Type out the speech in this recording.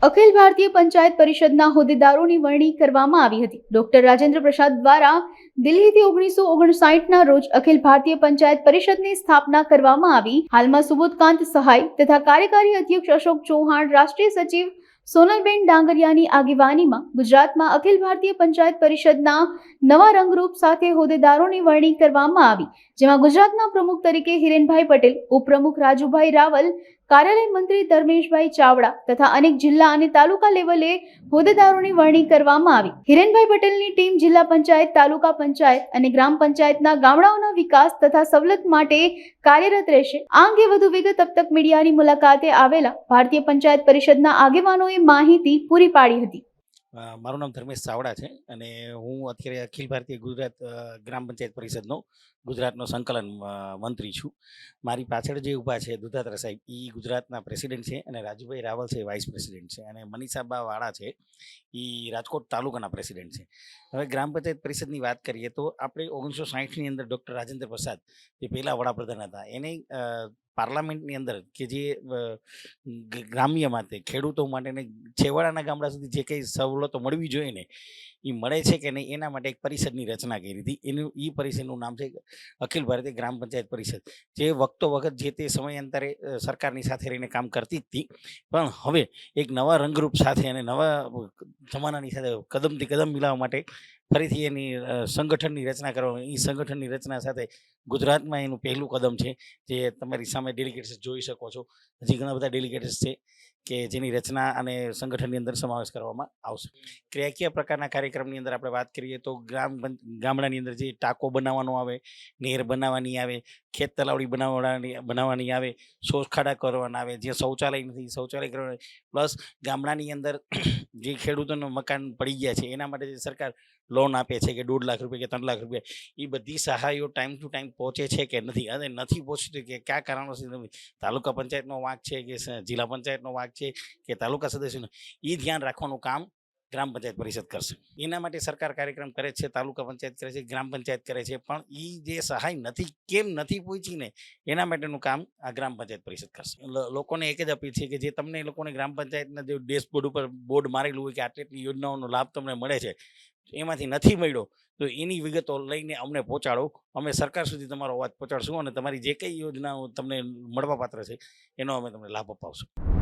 અખિલ ભારતીય પંચાયત પરિષદના હોદ્દેદારોની વરણી કરવામાં આવી હતી। ડોક્ટર રાજેન્દ્ર પ્રસાદ દ્વારા દિલ્હીથી 1959ના રોજ અખિલ ભારતીય પંચાયત પરિષદની સ્થાપના કરવામાં આવી। હાલમાં સુબોધકાંત સહાય તથા કાર્યકારી અધ્યક્ષ અશોક ચૌહાણ, રાષ્ટ્રીય સચિવ સોનલબેન ડાંગરિયાની આગેવાનીમાં ગુજરાતમાં અખિલ ભારતીય પંચાયત પરિષદના નવા રંગરૂપ સાથે હોદ્દેદારોની વરણી કરવામાં આવી, જેમાં ગુજરાતના પ્રમુખ તરીકે હિરેનભાઈ પટેલ, ઉપપ્રમુખ રાજુભાઈ રાવલ, કાર્યાલય મંત્રી ધર્મેશભાઈ ચાવડા તથા અનેક જિલ્લા અને તાલુકા લેવલે હોદ્દેદારોની વરણી કરવામાં આવી। હિરેનભાઈ પટેલની ટીમ જિલ્લા પંચાયત, તાલુકા પંચાયત અને ગ્રામ પંચાયતના ગામડાઓના વિકાસ તથા સવલત માટે કાર્યરત રહેશે। આ અંગે વધુ વિગત अब तक મીડિયાની મુલાકાતે આવેલા ભારતીય પંચાયત પરિષદના આગેવાનોએ માહિતી પૂરી પાડી હતી। મારું નામ ધર્મેશ ચાવડા છે અને હું અત્યારે અખિલ ભારતીય ગુજરાત ગ્રામ પંચાયત પરિષદનો ગુજરાતનો સંકલન મંત્રી છું। મારી પાછળ જે ઊભા છે દુધાત્રા સાહેબ, એ ગુજરાતના પ્રેસિડેન્ટ છે અને રાજુભાઈ રાવલ છે વાઇસ પ્રેસિડેન્ટ છે અને મનીષાબા વાળા છે એ રાજકોટ તાલુકાના પ્રેસિડેન્ટ છે। હવે ગ્રામ પંચાયત પરિષદની વાત કરીએ તો આપણે 1960ની અંદર ડૉક્ટર રાજેન્દ્ર પ્રસાદ જે પહેલાં વડાપ્રધાન હતા એને પાર્લામેન્ટની અંદર કે જે ગ્રામ્ય માટે ખેડૂતો માટે છેવાડાના ગામડા સુધી જે કંઈ સવલતો મળવી જોઈએ ને એ મળે છે કે નહીં એના માટે એક પરિષદની રચના કરી હતી। એનું એ પરિષદનું નામ છે અખિલ ભારતીય ગ્રામ પંચાયત પરિષદ, જે વખતો વખત જે તે સમયાંતરે સરકારની સાથે રહીને કામ કરતી જ હતી, પણ હવે એક નવા રંગરૂપ સાથે અને નવા જમાનાની સાથે કદમથી કદમ મિલાવવા માટે ફરીથી એની સંગઠનની રચના કરવામાં। એ સંગઠનની રચના સાથે ગુજરાતમાં એનું પહેલું કદમ છે, જે તમારી સામે ડેલિગેટ્સ જોઈ શકો છો। હજી ઘણા બધા ડેલિગેટ્સ છે કે જેની રચના અને સંગઠનની અંદર સમાવેશ કરવામાં આવશે। ક્રિયાકીય પ્રકારના કાર્યક્રમની અંદર આપણે વાત કરીએ તો ગામડાની અંદર જે ટાંકો બનાવવાનો આવે, નહેર બનાવવાની આવે, ખેત તલાવડી બનાવવાની આવે, શૌચાખાડા કરવાના આવે, જે શૌચાલય નથી શૌચાલય કરવાના, પ્લસ ગામડાની અંદર જે ખેડૂતોનું મકાન પડી ગયા છે એના માટે જે સરકાર લોન આપે છે કે 1.5 લાખ રૂપિયા કે 3 લાખ રૂપિયા, એ બધી સહાયો ટાઈમ ટુ ટાઈમ પહોંચે છે કે નથી, અને નથી પહોંચતી કે કયા કારણોસર નથી, તાલુકા પંચાયતનો વાંક છે કે જિલ્લા પંચાયતનો વાંક છે કે તાલુકા સદસ્યનો, એ ધ્યાન રાખવાનું કામ ગ્રામ પંચાયત પરિષદ કરશે। એના માટે સરકાર કાર્યક્રમ કરે છે, તાલુકા પંચાયત કરે છે, ગ્રામ પંચાયત કરે છે, પણ એ જે સહાય નથી કેમ નથી પહોંચી ને એના માટેનું કામ આ ગ્રામ પંચાયત પરિષદ કરશે। લોકોને એક જ અપીલ છે કે જે તમને લોકોને ગ્રામ પંચાયતના જે ડેશબોર્ડ ઉપર બોર્ડ મારેલું હોય કે આટલી યોજનાઓનો લાભ તમને મળે છે, એમાંથી નથી મળ્યો તો એની વિગતો લઈને અમને પહોંચાડો। અમે સરકાર સુધી તમારો અવાજ પહોંચાડશું અને તમારી જે કંઈ યોજનાઓ તમને મળવાપાત્ર છે એનો અમે તમને લાભ અપાવશું।